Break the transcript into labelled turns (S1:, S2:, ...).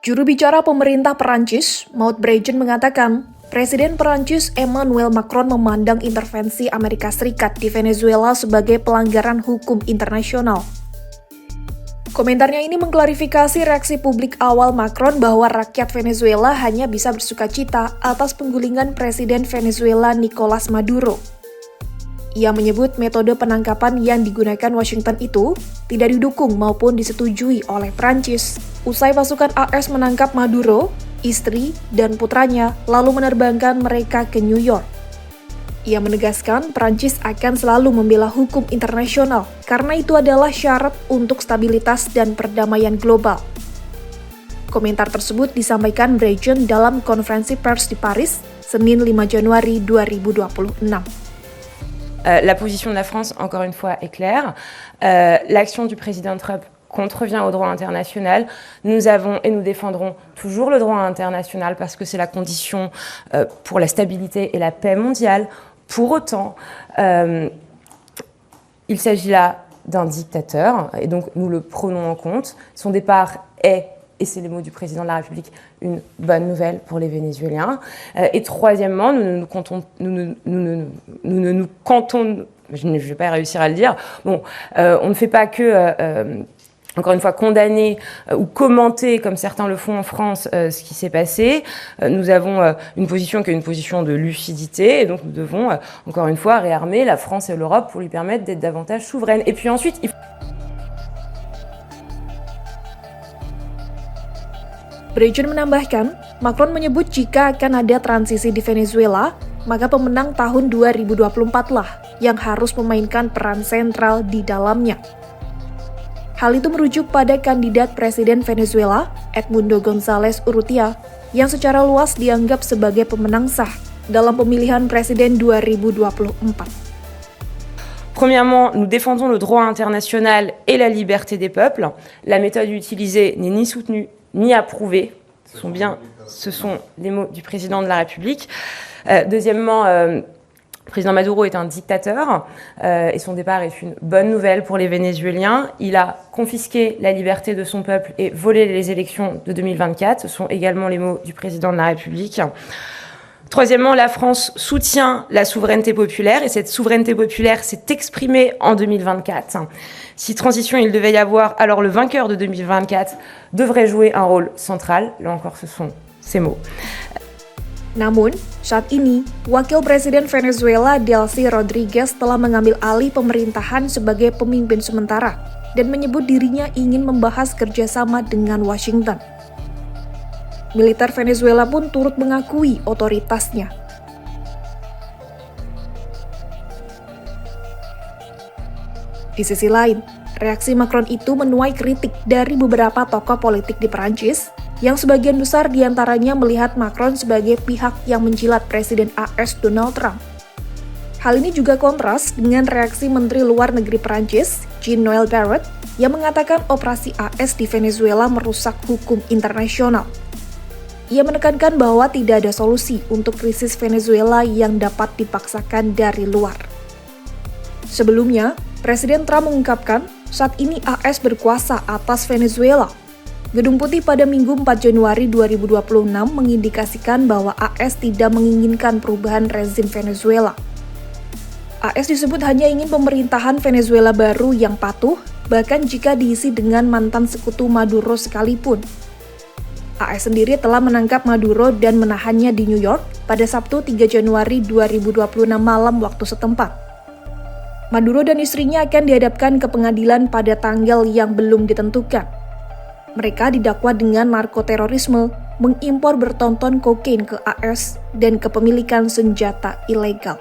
S1: Juru bicara pemerintah Perancis, Maud Brejen mengatakan, Presiden Perancis Emmanuel Macron memandang intervensi Amerika Serikat di Venezuela sebagai pelanggaran hukum internasional. Komentarnya ini mengklarifikasi reaksi publik awal Macron bahwa rakyat Venezuela hanya bisa bersukacita atas penggulingan Presiden Venezuela Nicolas Maduro. Ia menyebut metode penangkapan yang digunakan Washington itu tidak didukung maupun disetujui oleh Prancis. Usai pasukan AS menangkap Maduro, istri, dan putranya lalu menerbangkan mereka ke New York. Ia menegaskan Prancis akan selalu membela hukum internasional karena itu adalah syarat untuk stabilitas dan perdamaian global. Komentar tersebut disampaikan Brejen dalam konferensi pers di Paris, Senin 5 Januari 2026.
S2: La position de la France, encore une fois, est claire. L'action du président Trump contrevient au droit international. Nous avons et nous défendrons toujours le droit international parce que c'est la condition pour la stabilité et la paix mondiale. Pour autant, il s'agit là d'un dictateur et donc nous le prenons en compte. Son départ est, et c'est les mots du président de la République, une bonne nouvelle pour les Vénézuéliens. Et troisièmement, nous ne nous cantonnons, je ne vais pas réussir à le dire, on ne fait pas que, encore une fois, condamner ou commenter, comme certains le font en France, ce qui s'est passé. Nous avons une position qui est une position de lucidité, et donc nous devons, encore une fois, réarmer la France et l'Europe pour lui permettre d'être davantage souveraine. Et puis ensuite,
S1: Brejen menambahkan, Macron menyebut jika akan ada transisi di Venezuela, maka pemenang tahun 2024 lah yang harus memainkan peran sentral di dalamnya. Hal itu merujuk pada kandidat Presiden Venezuela, Edmundo González Urrutia, yang secara luas dianggap sebagai pemenang sah dalam pemilihan Presiden 2024.
S2: Premièrement, nous défendons le droit international et la liberté des peuples. La méthode utilisée n'est ni soutenue ni approuvée. Ce sont les mots du président de la République. Deuxièmement, le président Maduro est un dictateur et son départ est une bonne nouvelle pour les Vénézuéliens. Il a confisqué la liberté de son peuple et volé les élections de 2024. Ce sont également les mots du président de la République. Troisièmement, la France soutient la souveraineté populaire et cette souveraineté populaire s'est exprimée en 2024. Si transition il devait y avoir, alors le vainqueur de 2024 devrait jouer un rôle central. Là encore, ce sont ces mots.
S1: Namun, saat ini, Wakil Presiden Venezuela Delcy Rodriguez telah mengambil alih pemerintahan sebagai pemimpin sementara dan menyebut dirinya ingin membahas kerjasama dengan Washington. Militer Venezuela pun turut mengakui otoritasnya. Di sisi lain, reaksi Macron itu menuai kritik dari beberapa tokoh politik di Perancis, yang sebagian besar diantaranya melihat Macron sebagai pihak yang menjilat Presiden AS Donald Trump. Hal ini juga kontras dengan reaksi Menteri Luar Negeri Perancis, Jean-Noël Barrot, yang mengatakan operasi AS di Venezuela merusak hukum internasional. Ia menekankan bahwa tidak ada solusi untuk krisis Venezuela yang dapat dipaksakan dari luar. Sebelumnya, Presiden Trump mengungkapkan saat ini AS berkuasa atas Venezuela. Gedung Putih pada Minggu 4 Januari 2026 mengindikasikan bahwa AS tidak menginginkan perubahan rezim Venezuela. AS disebut hanya ingin pemerintahan Venezuela baru yang patuh, bahkan jika diisi dengan mantan sekutu Maduro sekalipun. AS sendiri telah menangkap Maduro dan menahannya di New York pada Sabtu 3 Januari 2026 malam waktu setempat. Maduro dan istrinya akan dihadapkan ke pengadilan pada tanggal yang belum ditentukan. Mereka didakwa dengan narkoterorisme, mengimpor bertonton kokain ke AS, dan kepemilikan senjata ilegal.